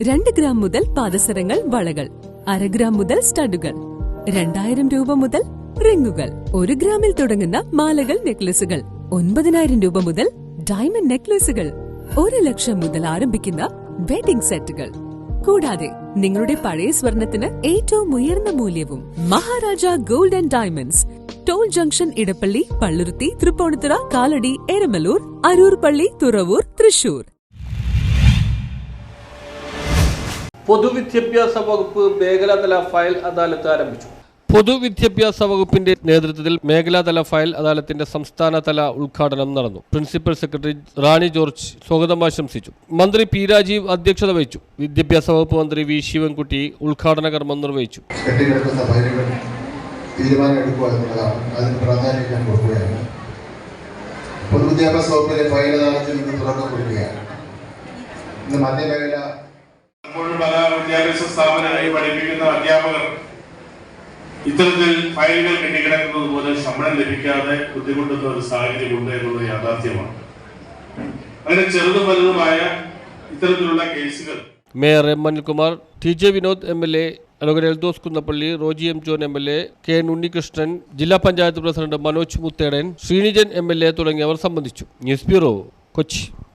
2 gram മുതൽ പാദസരങ്ങൾ, വളകൾ, 1/2 gram മുതൽ സ്റ്റഡുകൾ, 2000 രൂപ മുതൽ റിങ്ങുകൾ, 1 ഗ്രാമിൽ തുടങ്ങുന്ന മാലകൾ, നെക്ലസുകൾ, 9000 രൂപ മുതൽ ഡയമണ്ട് നെക്ലസുകൾ, 1 ലക്ഷം മുതൽ ആരംഭിക്കുന്ന വെഡിംഗ് സെറ്റുകൾ. കൂടാതെ നിങ്ങളുടെ പഴയ സ്വർണത്തിന് ഏറ്റവും ഉയർന്ന മൂല്യവും. Maharaja gold and diamonds, toll junction, Edappally, Palluruthy, Tripunithura, Kalady, Eramalloor, Aroor പള്ളി, തുറവൂർ, തൃശൂർ. പൊതുവിദ്യാഭ്യാസ വകുപ്പ് മേഖലാതല ഫയൽ അദാലത്ത് ആരംഭിച്ചു. പൊതുവിദ്യാഭ്യാസ വകുപ്പിന്റെ നേതൃത്വത്തിൽ മേഖലാതല ഫയൽ അദാലത്തിന്റെ സംസ്ഥാനതല ഉദ്ഘാടനം നടന്നു. പ്രിൻസിപ്പൽ സെക്രട്ടറി റാണി ജോർജ് സ്വാഗതം ആശംസിച്ചു. മന്ത്രി പി രാജീവ് അധ്യക്ഷത വഹിച്ചു. വിദ്യാഭ്യാസ വകുപ്പ് മന്ത്രി വി ശിവൻകുട്ടി ഉദ്ഘാടന കർമ്മം നിർവഹിച്ചു. പൊതുവിദ്യാഭ്യാസ വകുപ്പിലെ ഫയൽ അദാലത്തിന് തുടക്കം കുറിക്കുകയാണ്. ഇന്ന് മധ്യമേഖല പല വിദ്യാഭ്യാസ സ്ഥാപനങ്ങളിൽ പഠിപ്പിക്കുന്ന അധ്യാപകർ ഇത്തരത്തിൽ ഫയലുകൾ കെട്ടിക്കിടക്കുന്നത് പോലെ ശമ്പളം ലഭിക്കാതെ ബുദ്ധിമുട്ടുന്ന ഒരു സാഹചര്യമുണ്ട് എന്നുള്ളത് യാഥാർത്ഥ്യമാണ്. അങ്ങനെ ചെറുതും വലുതുമായ ഇത്തരത്തിലുള്ള കേസുകൾ mayor M Anilkumar, T J Vinod MLA, advocate Eldhose Kunnappilly, Roji M John MLA, K Unnikrishnan, ജില്ലാ പഞ്ചായത്ത് പ്രസിഡന്റ് മനോജ് മുത്തേടൻ, ശ്രീനിജൻ MLA തുടങ്ങിയവർ സംബന്ധിച്ചു. News bureau, Kochi.